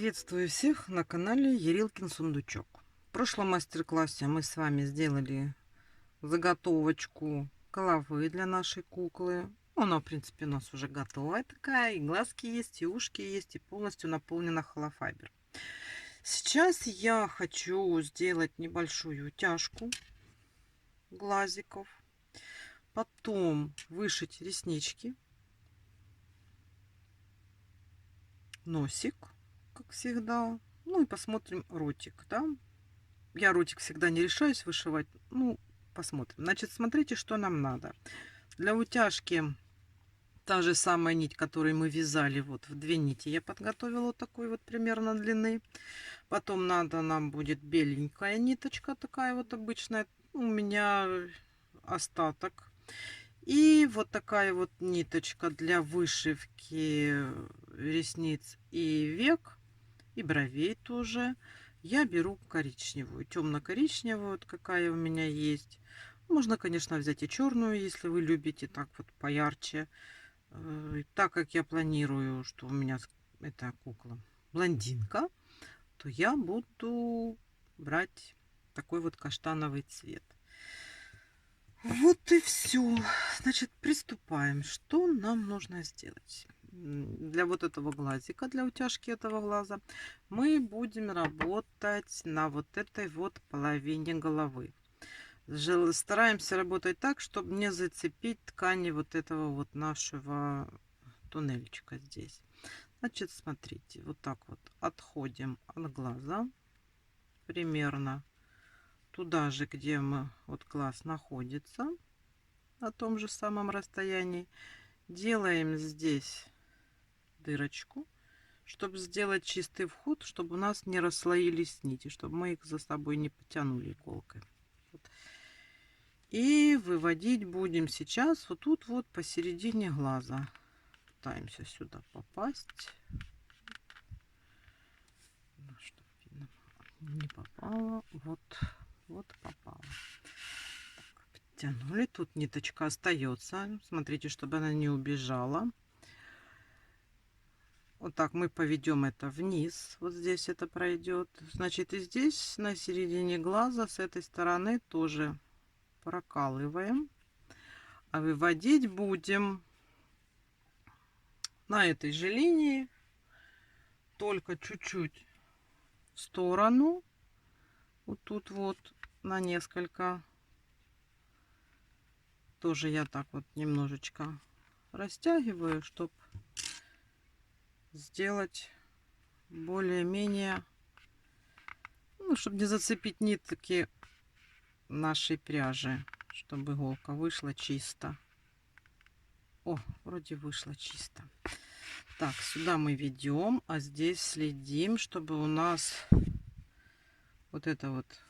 Приветствую всех на канале Ярилкин Сундучок. В прошлом мастер-классе мы с вами сделали заготовочку головы для нашей куклы. Она, в принципе, у нас уже готовая такая. И глазки есть, и ушки есть, и полностью наполнена холофайбер. Сейчас я хочу сделать небольшую утяжку глазиков. Потом вышить реснички. Носик, как всегда. Ну и посмотрим ротик, да. Я ротик всегда не решаюсь вышивать. Ну, посмотрим. Значит, смотрите, что нам надо. Для утяжки та же самая нить, которой мы вязали. Вот в 2 нити я подготовила вот такой вот примерно длины. Потом надо нам будет беленькая ниточка, такая вот обычная. У меня остаток. И вот такая вот ниточка для вышивки ресниц и век, и бровей тоже. Я беру коричневую, темно-коричневую, вот какая у меня есть. Можно, конечно, взять и черную, если вы любите так вот поярче. Так как я планирую, что у меня эта кукла блондинка, то я буду брать такой вот каштановый цвет. Вот и все. Значит, приступаем. Что нам нужно сделать? Для вот этого глазика, для утяжки этого глаза, мы будем работать на вот этой вот половине головы. Стараемся работать так, чтобы не зацепить ткани вот этого вот нашего туннельчика здесь. Значит, смотрите, вот так вот отходим от глаза примерно туда же, где вот глаз находится, на том же самом расстоянии. Делаем здесь дырочку, чтобы сделать чистый вход, чтобы у нас не расслоились нити, чтобы мы их за собой не потянули иголкой. Вот. И выводить будем сейчас вот тут вот посередине глаза. Пытаемся сюда попасть. Чтобы не попало. Вот попало. Тянули, тут ниточка остается, смотрите, чтобы она не убежала. Вот так мы поведем это вниз, вот здесь это пройдет, значит, и здесь на середине глаза с этой стороны тоже прокалываем, а выводить будем на этой же линии, только чуть-чуть в сторону, вот тут вот на несколько. Тоже я так вот немножечко растягиваю, чтобы сделать более-менее, ну, чтобы не зацепить нитки нашей пряжи, чтобы иголка вышла чисто. О, вроде вышло чисто. Так, сюда мы ведем, а здесь следим, чтобы у нас вот это вот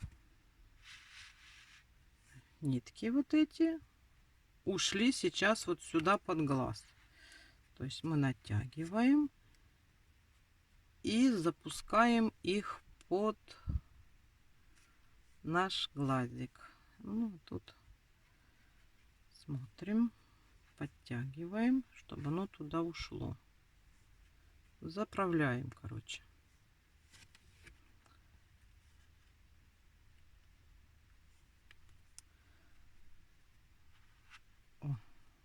нитки вот эти ушли сейчас вот сюда под глаз. То есть мы натягиваем и запускаем их под наш глазик. Ну, тут смотрим, подтягиваем, чтобы оно туда ушло. Заправляем, короче. О,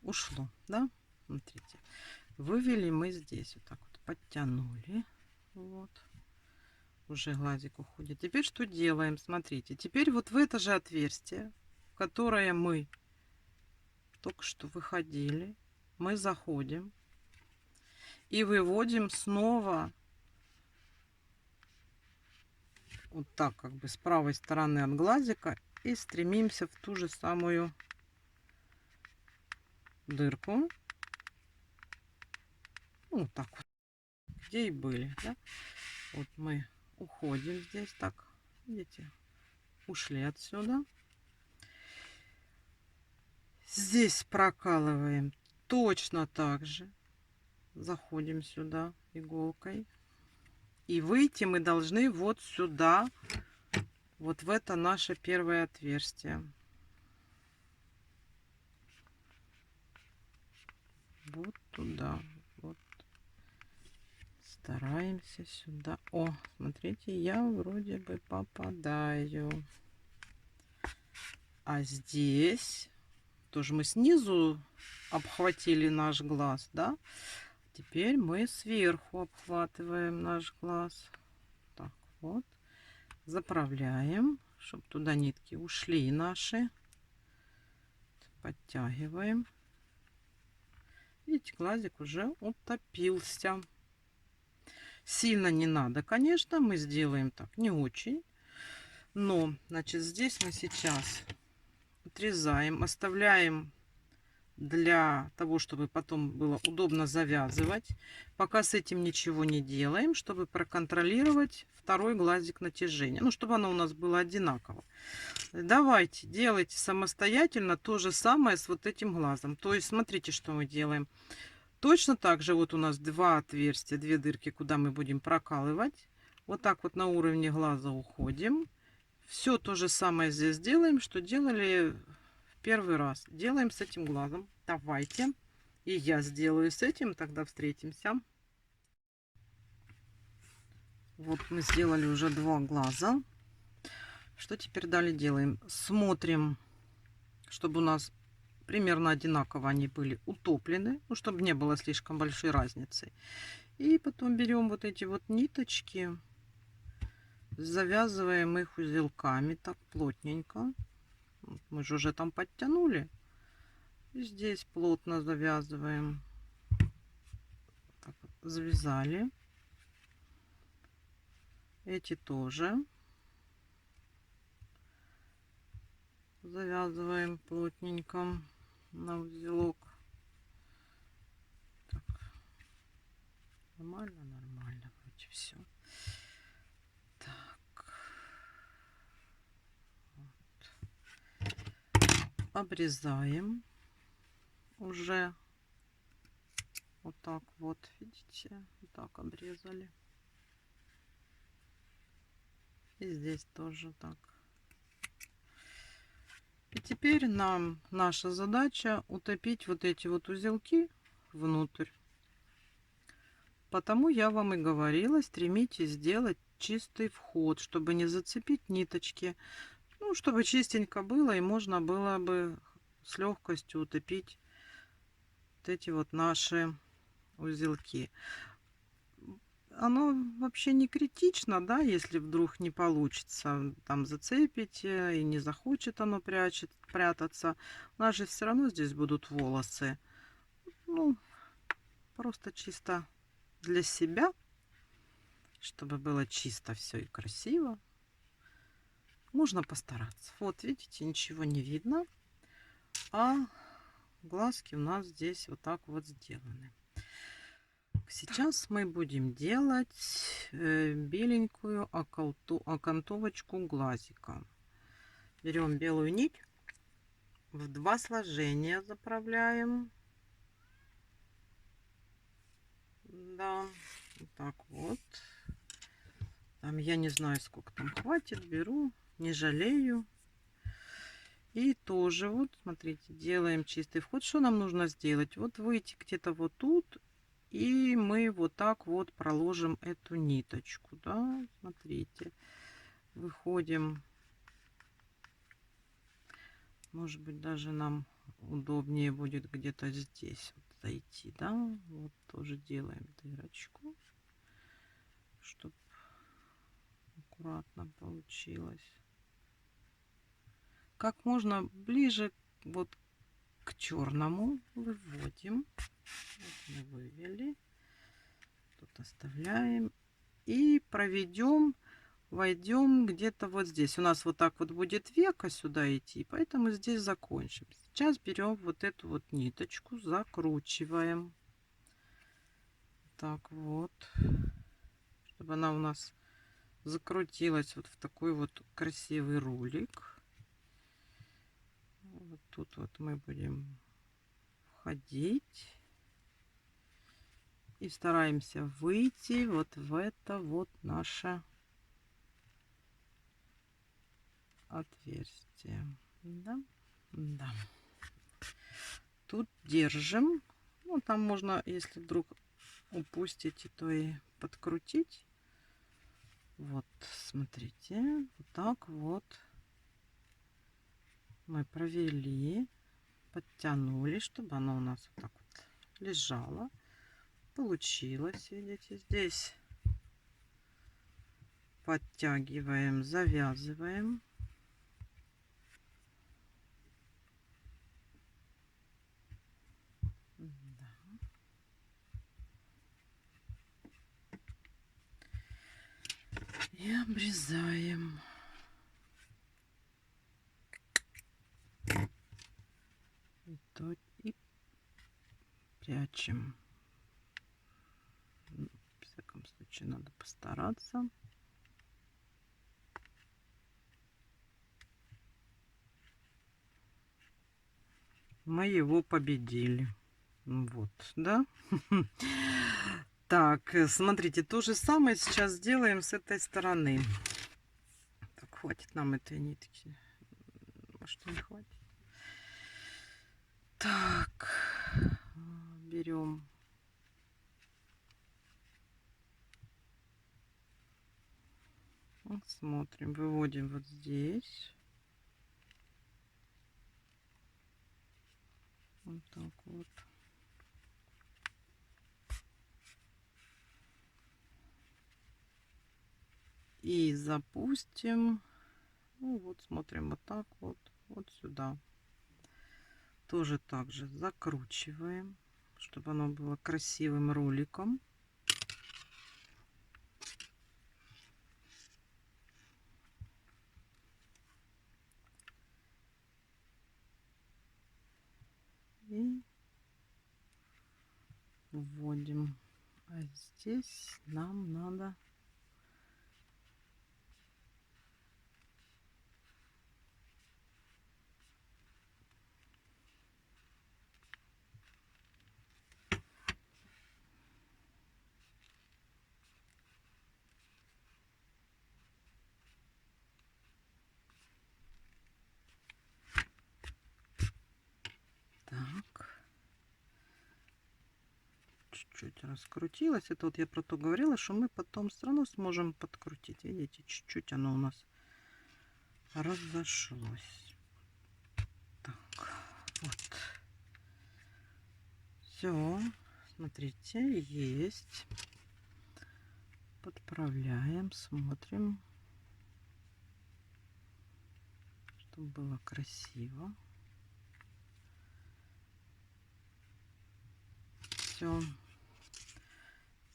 ушло, да? Смотрите. Вывели мы здесь. Вот так вот подтянули. Вот. Уже глазик уходит. Теперь что делаем? Смотрите. Теперь вот в это же отверстие, в которое мы только что выходили, мы заходим и выводим снова вот так, как бы с правой стороны от глазика, и стремимся в ту же самую дырку. Ну, так вот, где и были, да? Вот мы уходим здесь, так, видите, ушли отсюда. Здесь прокалываем точно так же. Заходим сюда иголкой. И выйти мы должны вот сюда, вот в это наше первое отверстие. Вот туда. Вот. Стараемся сюда. О, смотрите, я вроде бы попадаю. А здесь тоже мы снизу обхватили наш глаз, да? Теперь мы сверху обхватываем наш глаз. Так вот. Заправляем, чтобы туда нитки ушли наши. Подтягиваем. Видите, глазик уже утопился. Сильно не надо, конечно, мы сделаем так не очень. Но, значит, здесь мы сейчас отрезаем, оставляем для того, чтобы потом было удобно завязывать. Пока с этим ничего не делаем, чтобы проконтролировать второй глазик натяжения. Ну, чтобы оно у нас было одинаково. Давайте, делайте самостоятельно то же самое с вот этим глазом. То есть, смотрите, что мы делаем. Точно так же вот у нас два отверстия, две дырки, куда мы будем прокалывать. Вот так вот на уровне глаза уходим. Все то же самое здесь делаем, что делали в первый раз. Делаем с этим глазом. Давайте. И я сделаю с этим, тогда встретимся. Вот мы сделали уже два глаза. Что теперь далее делаем? Смотрим, чтобы у нас примерно одинаково они были утоплены, ну, чтобы не было слишком большой разницы. И потом берем вот эти вот ниточки, завязываем их узелками так плотненько. Мы же уже там подтянули. И здесь плотно завязываем. Так вот, завязали. Эти тоже завязываем плотненько на узелок. Так. Нормально, нормально, вроде все. Так. Вот. Обрезаем уже вот так вот, видите, вот так обрезали. И здесь тоже так. И теперь нам наша задача утопить вот эти вот узелки внутрь. Потому я вам и говорила, стремитесь сделать чистый вход, чтобы не зацепить ниточки. Ну, чтобы чистенько было и можно было бы с легкостью утопить вот эти вот наши узелки. Оно вообще не критично, да, если вдруг не получится, там зацепите и не захочет оно прятаться. У нас же все равно здесь будут волосы. Ну, просто чисто для себя, чтобы было чисто все и красиво. Можно постараться. Вот, видите, ничего не видно, а глазки у нас здесь вот так вот сделаны. Сейчас мы будем делать беленькую окантовочку глазика. Берем белую нить, в два сложения заправляем. Да, вот так вот. Там я не знаю, сколько там хватит, беру, не жалею. И тоже вот, смотрите, делаем чистый вход. Что нам нужно сделать? Вот выйти где-то вот тут. И мы вот так вот проложим эту ниточку, да, смотрите, выходим, может быть, даже нам удобнее будет где-то здесь вот зайти, да, вот тоже делаем дырочку, чтобы аккуратно получилось, как можно ближе вот к черному выводим. Вот мы вывели. Тут оставляем. И проведем, войдем где-то вот здесь. У нас вот так вот будет века сюда идти, поэтому здесь закончим. Сейчас берем вот эту вот ниточку, закручиваем. Так вот. Чтобы она у нас закрутилась вот в такой вот красивый рулик. Вот тут вот мы будем входить. И стараемся выйти вот в это вот наше отверстие. Да? Да. Тут держим. Ну, там можно, если вдруг упустите, то и подкрутить. Вот, смотрите, вот так вот мы провели, подтянули, чтобы оно у нас вот так вот лежало. Получилось, видите, здесь подтягиваем, завязываем. И обрезаем. И прячем. В всяком случае, надо постараться. Мы его победили. Вот, да? Так, смотрите, то же самое сейчас сделаем с этой стороны. Так, хватит нам этой нитки. Может, не хватит. Так, берем. Вот, смотрим, выводим вот здесь. Вот так вот. И запустим. Ну вот, смотрим вот так вот. Вот сюда. Тоже так же закручиваем, чтобы оно было красивым роликом. И вводим. А здесь нам надо так. Чуть-чуть раскрутилось. Это вот я про то говорила, что мы потом все равно сможем подкрутить. Видите, чуть-чуть оно у нас разошлось. Так, вот. Все, смотрите, есть. Подправляем, смотрим, чтобы было красиво. Все.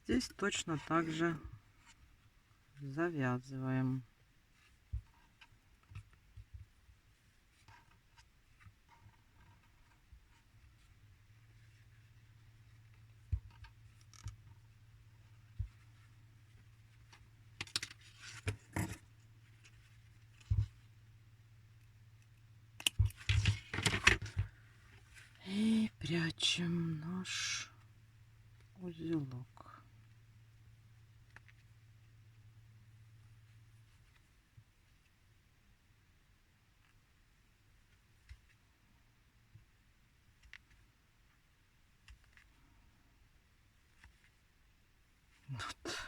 Здесь точно так же завязываем. И прячем наш узелок. Вот.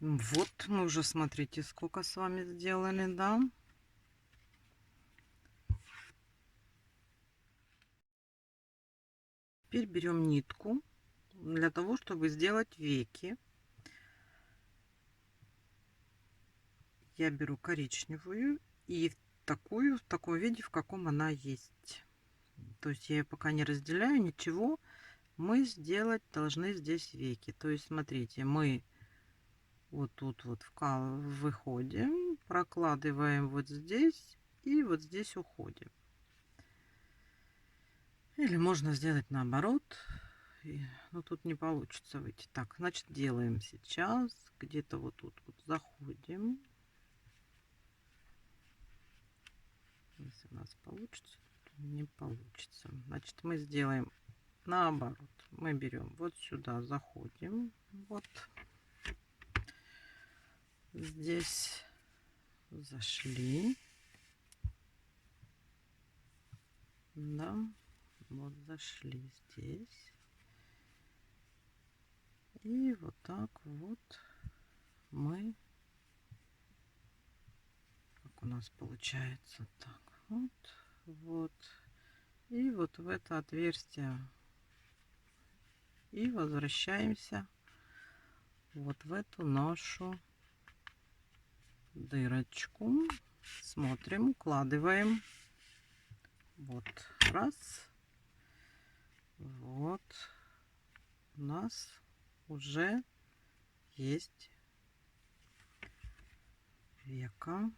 Вот мы уже, смотрите, сколько с вами сделали, да? Теперь берем нитку для того, чтобы сделать веки. Я беру коричневую и такую, в таком виде, в каком она есть. То есть я ее пока не разделяю, ничего. Мы сделать должны здесь веки. То есть, смотрите, мы вот тут вот выходим, прокладываем вот здесь и вот здесь уходим. Или можно сделать наоборот. Но тут не получится выйти. Так, значит, делаем сейчас. Где-то вот тут вот заходим. Если у нас получится, то не получится. Значит, мы сделаем наоборот. Мы берем вот сюда, заходим. Вот здесь зашли. Да, вот зашли здесь. И вот так вот мы, как у нас получается, так вот, вот. И вот в это отверстие. И возвращаемся вот в эту нашу дырочку. Смотрим, укладываем. Вот раз. Вот. У нас уже есть века.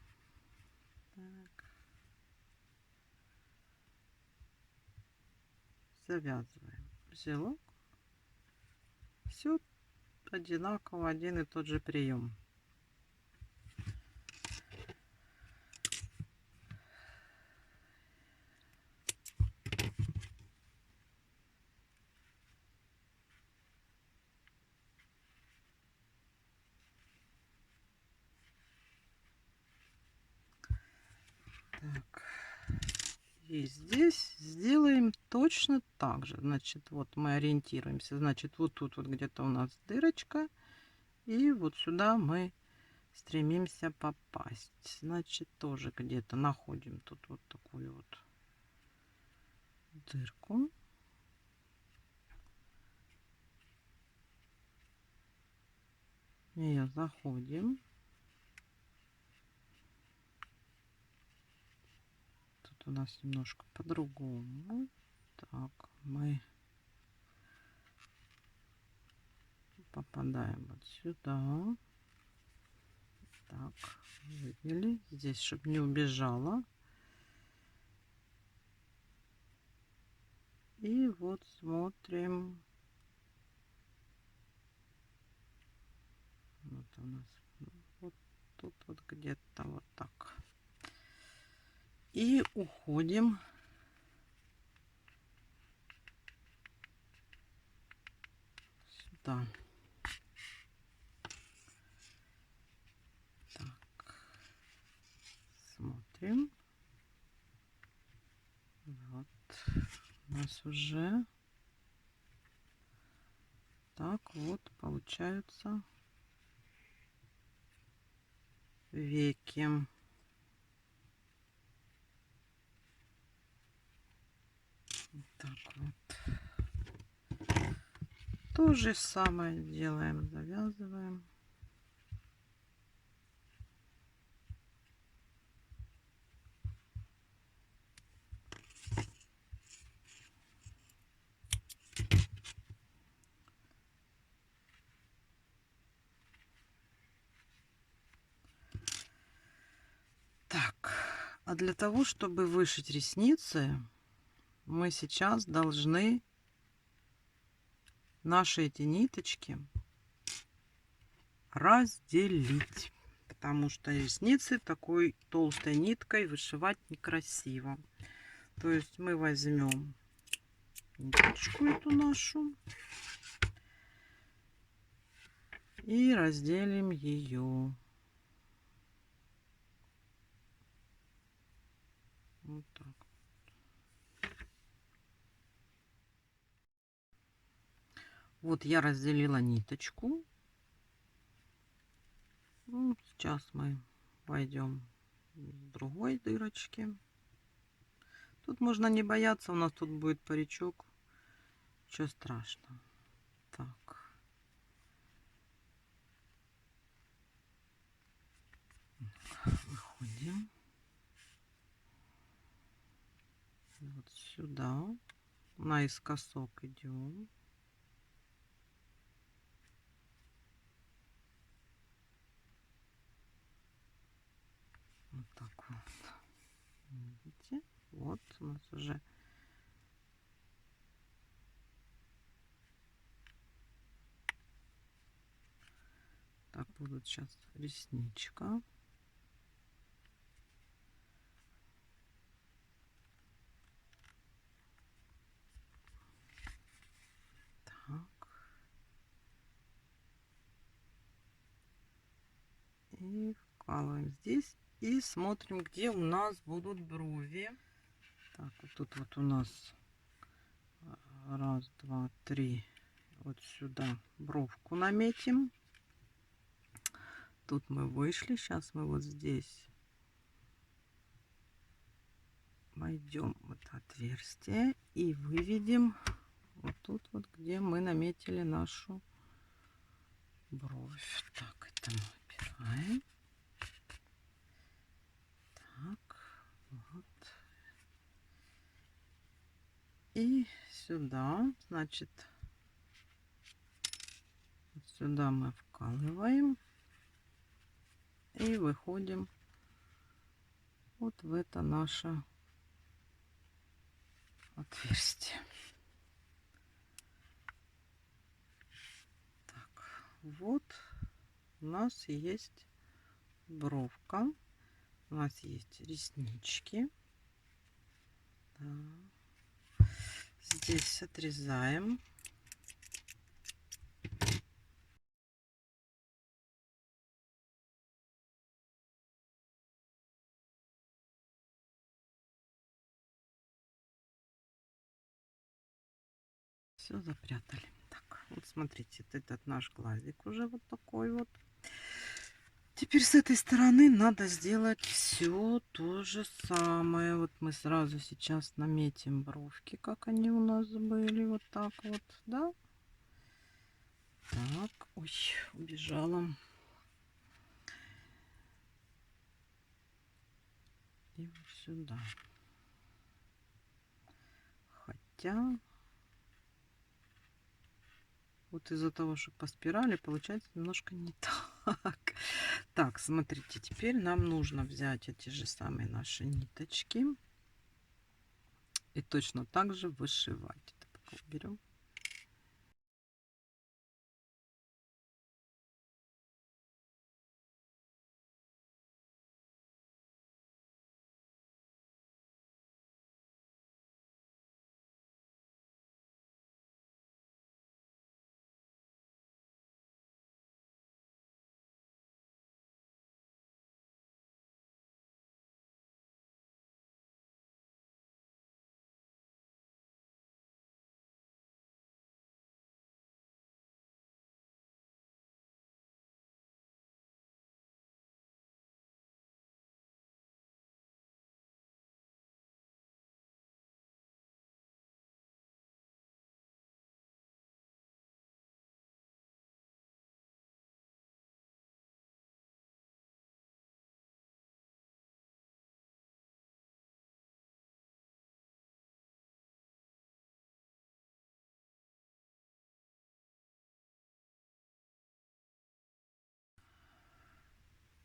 Так. Завязываем узелок. Все одинаково, один и тот же прием. Так. И здесь сделаем точно так же. Значит, вот мы ориентируемся. Значит, вот тут вот где-то у нас дырочка. И вот сюда мы стремимся попасть. Значит, тоже где-то находим тут вот такую вот дырку. В нее заходим. Тут у нас немножко по-другому. Так, мы попадаем вот сюда. Так, вывели. Здесь, чтобы не убежала. И вот смотрим. Вот у нас вот тут вот где-то вот так. И уходим сюда. Так, смотрим. Вот у нас уже так вот получаются веки. Так вот. То же самое делаем, завязываем. Так, а для того, чтобы вышить ресницы, мы сейчас должны наши эти ниточки разделить, потому что ресницы такой толстой ниткой вышивать некрасиво. То есть мы возьмем ниточку эту нашу и разделим ее. Вот так. Вот я разделила ниточку. Ну, сейчас мы пойдем с другой дырочки. Тут можно не бояться, у нас тут будет паричок. Ничего страшного. Так. Выходим. Вот сюда. Наискосок идем. Вот так вот. Видите? Вот у нас уже так будут сейчас ресничка. Так. И вкалываем здесь. И смотрим, где у нас будут брови. Так, вот тут вот у нас раз, два, три. Вот сюда бровку наметим. Тут мы вышли. Сейчас мы вот здесь войдем в это отверстие и выведем вот тут вот, где мы наметили нашу бровь. Так, это мы убираем. Так, вот. И сюда, значит, вот сюда мы вкалываем и выходим вот в это наше отверстие. Так, вот у нас есть бровка, у нас есть реснички. Да. Здесь отрезаем. Все запрятали. Так, вот смотрите, этот наш глазик уже вот такой вот. Теперь с этой стороны надо сделать все то же самое. Вот мы сразу сейчас наметим бровки, как они у нас были. Вот так вот, да? Так, ой, убежала. И вот сюда. Хотя вот из-за того, что по спирали, получается немножко не так. Так, смотрите, теперь нам нужно взять эти же самые наши ниточки и точно так же вышивать. Это пока уберем.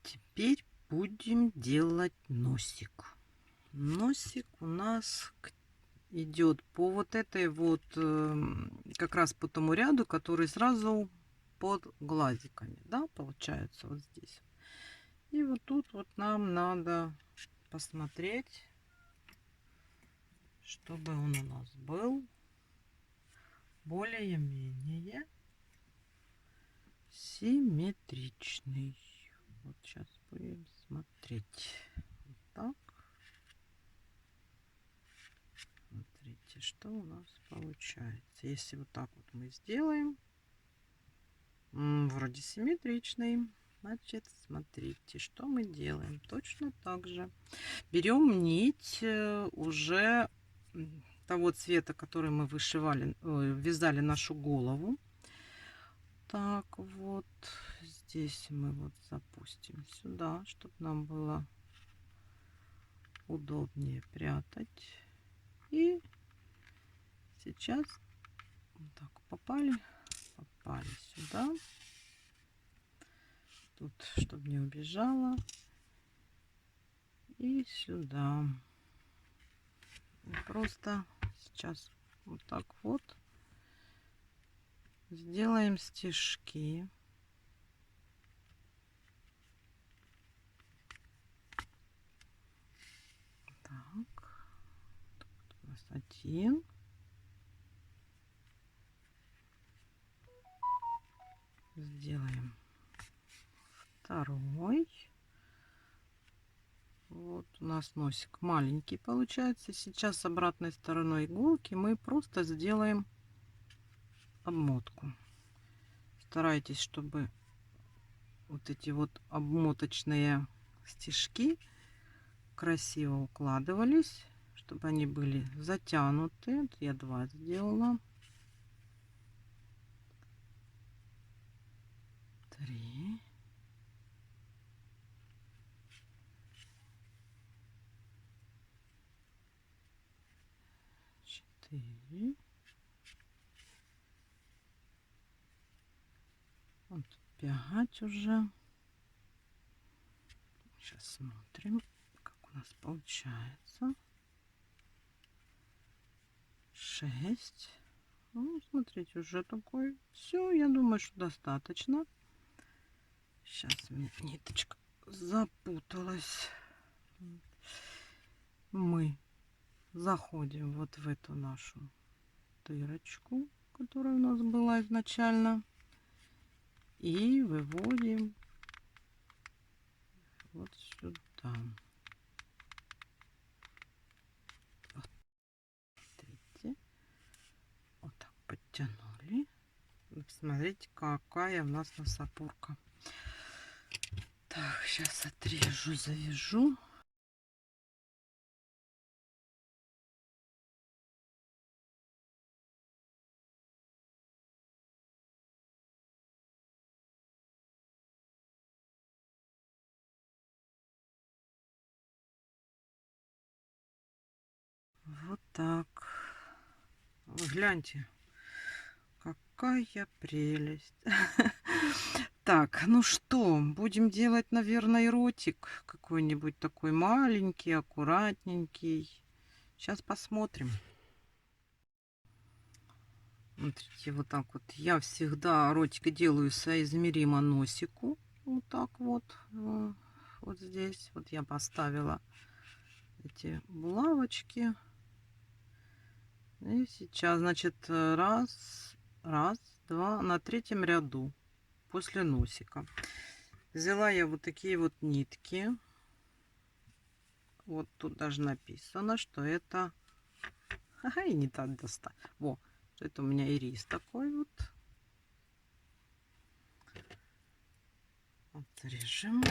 Теперь будем делать носик. Носик у нас идет по вот этой вот, как раз по тому ряду, который сразу под глазиками, да, получается вот здесь. И вот тут вот нам надо посмотреть, чтобы он у нас был более-менее симметричный. Вот сейчас будем смотреть. Вот так. Смотрите, что у нас получается. Если вот так вот мы сделаем, вроде симметричный, значит, смотрите, что мы делаем. Точно так же берем нить уже того цвета, который мы вышивали, вязали нашу голову. Так вот, здесь мы вот запустим сюда, чтобы нам было удобнее прятать. И сейчас вот так попали сюда. Тут, чтобы не убежала. И сюда. И просто сейчас вот так вот сделаем стежки. Так. Тут у нас один. Сделаем второй. Вот у нас носик маленький получается. Сейчас с обратной стороной иголки мы просто сделаем обмотку. Старайтесь, чтобы вот эти вот обмоточные стежки красиво укладывались, чтобы они были затянуты. Вот я 2 сделала. 3. 4. Вот 5 уже. Сейчас смотрим, как у нас получается. 6. Ну, смотрите, уже такой. Все, я думаю, что достаточно. Сейчас у меня ниточка запуталась. Мы заходим вот в эту нашу дырочку, которая у нас была изначально, и выводим вот сюда. Вот, смотрите, вот так подтянули. Смотрите, какая у нас носопурка. Так, сейчас отрежу, завяжу. Вот так. Вы гляньте, какая прелесть. Так, ну что, будем делать, наверное, ротик какой-нибудь такой маленький, аккуратненький. Сейчас посмотрим. Смотрите, вот так вот. Я всегда ротик делаю соизмеримо носику. Вот так вот. Вот здесь. Вот я поставила эти булавочки. И сейчас, значит, раз, два, на 3-м ряду после носика. Взяла я вот такие вот нитки. Вот тут даже написано, что это... Ага, и не так достать. Во, это у меня ирис такой вот. Отрежем.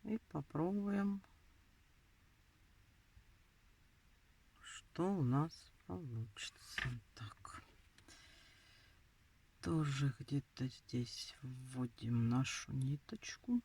И попробуем, что у нас получится. Так. Тоже где-то здесь вводим нашу ниточку.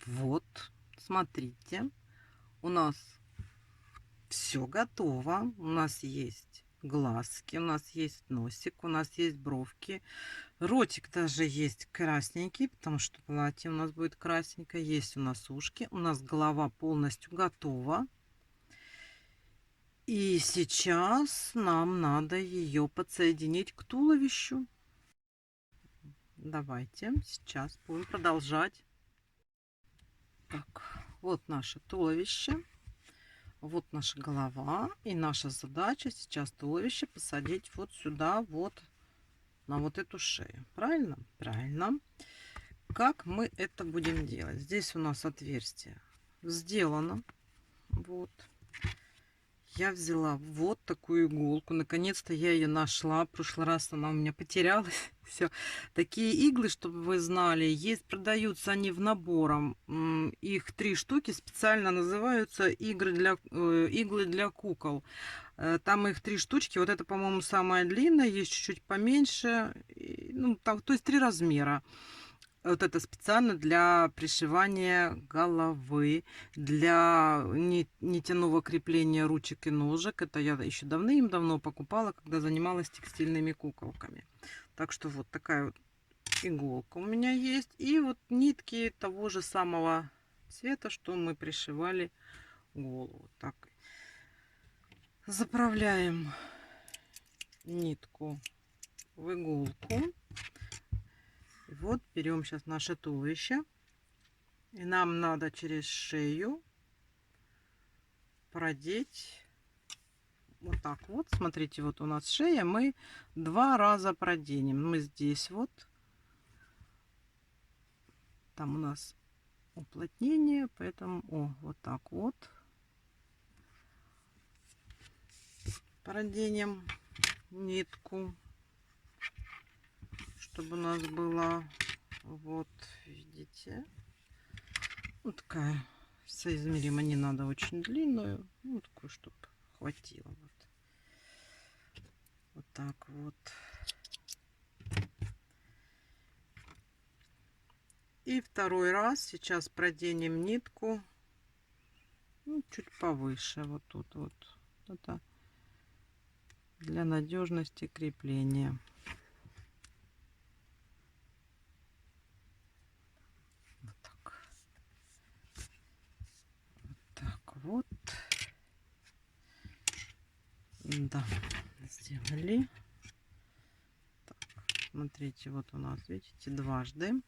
Вот, смотрите, у нас все готово. У нас есть глазки, у нас есть носик, у нас есть бровки. Ротик даже есть красненький, потому что платье у нас будет красненькое. Есть у нас ушки. У нас голова полностью готова. И сейчас нам надо ее подсоединить к туловищу. Давайте сейчас будем продолжать. Так, вот наше туловище. Вот наша голова. И наша задача сейчас туловище посадить вот сюда, вот на вот эту шею. Правильно? Правильно. Как мы это будем делать? Здесь у нас отверстие сделано. Вот. Я взяла вот такую иголку. Наконец-то я ее нашла. В прошлый раз она у меня потерялась. Все. Такие иглы, чтобы вы знали, есть, продаются они в набором. Их 3 штуки, специально называются иглы для кукол. Там их 3 штучки. Вот это, по-моему, самая длинная. Есть чуть-чуть поменьше. Ну, там, то есть 3 размера. Вот это специально для пришивания головы, для нитяного крепления ручек и ножек. Это я еще давным-давно покупала, когда занималась текстильными куколками. Так что вот такая вот иголка у меня есть. И вот нитки того же самого цвета, что мы пришивали голову. Так, заправляем нитку в иголку. И вот берем сейчас наше туловище. И нам надо через шею продеть вот так вот. Смотрите, вот у нас шея. Мы 2 раза проденем. Мы здесь вот. Там у нас уплотнение, поэтому вот так вот проденем нитку, чтобы у нас была, вот видите, вот такая соизмеримо, не надо очень длинную, ну такую, чтобы хватило, вот так вот. И второй раз сейчас проденем нитку, ну, чуть повыше, вот тут вот. Это для надежности крепления. Вот так. Вот так вот. Да, сделали. Так, смотрите, вот у нас, видите, дважды.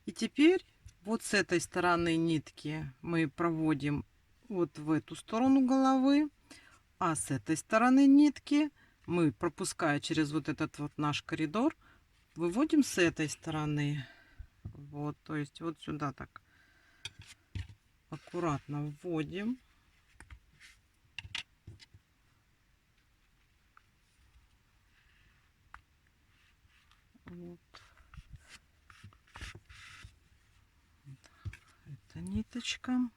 И теперь вот с этой стороны нитки мы проводим вот в эту сторону головы, а с этой стороны нитки мы, пропуская через вот этот вот наш коридор, выводим с этой стороны. Вот, то есть вот сюда так аккуратно вводим. Вот. Это ниточка.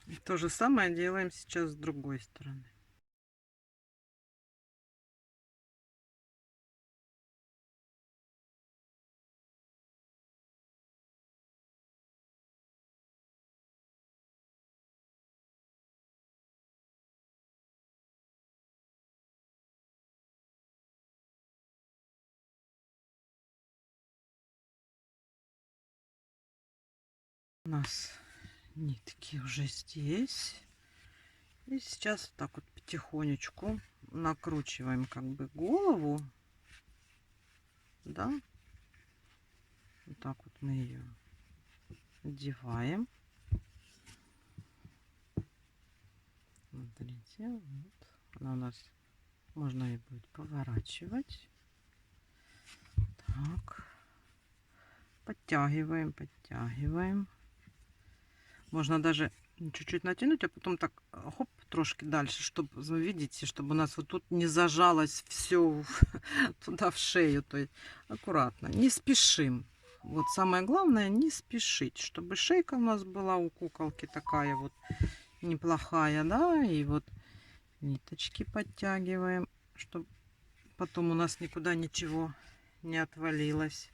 И то же самое делаем сейчас с другой стороны. У нас нитки уже здесь. И сейчас так вот потихонечку накручиваем как бы голову. Да. Вот так вот мы ее одеваем. Смотрите, вот. Она у нас, можно и будет поворачивать. Так. Подтягиваем, подтягиваем. Можно даже чуть-чуть натянуть, а потом так хоп, трошки дальше, чтобы, вы видите, чтобы у нас вот тут не зажалось все туда в шею. То есть аккуратно, не спешим. Вот самое главное, не спешить, чтобы шейка у нас была у куколки такая вот неплохая, да, и вот ниточки подтягиваем, чтобы потом у нас никуда ничего не отвалилось.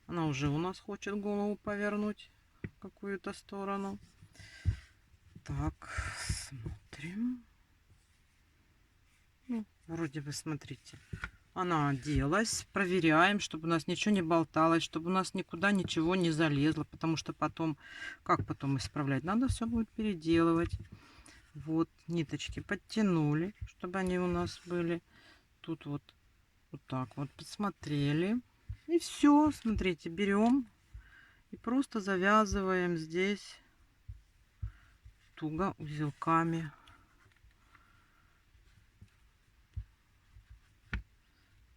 Она уже у нас хочет голову повернуть в какую-то сторону. Так, смотрим. Ну, вроде бы, смотрите, Она оделась. Проверяем, чтобы у нас ничего не болталось, чтобы у нас никуда ничего не залезло, потому что потом, как потом исправлять? Надо все будет переделывать. Вот, ниточки подтянули, чтобы они у нас были. Тут вот, вот так вот посмотрели. И все, смотрите, берем и просто завязываем здесь туго узелками.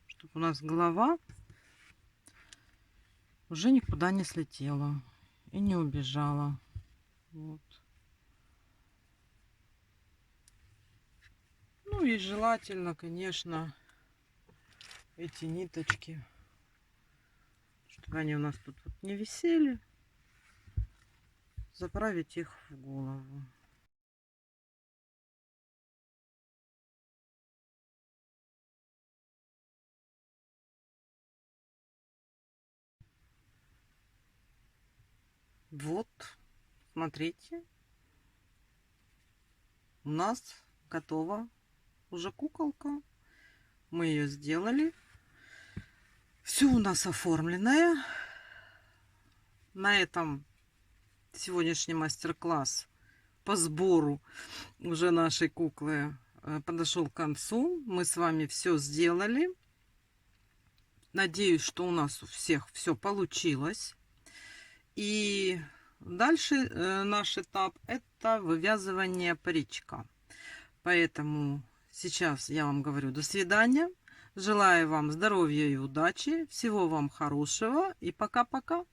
Чтобы у нас голова уже никуда не слетела и не убежала. Вот. Ну и желательно, конечно, эти ниточки, чтобы они у нас тут вот не висели, заправить их в голову. Вот, смотрите, у нас готова уже куколка. Мы ее сделали. Все у нас оформленное. На этом сегодняшний мастер-класс по сбору уже нашей куклы подошел к концу. Мы с вами все сделали. Надеюсь, что у нас у всех все получилось. И дальше наш этап — это вывязывание паричка. Поэтому сейчас я вам говорю до свидания. Желаю вам здоровья и удачи. Всего вам хорошего и пока-пока.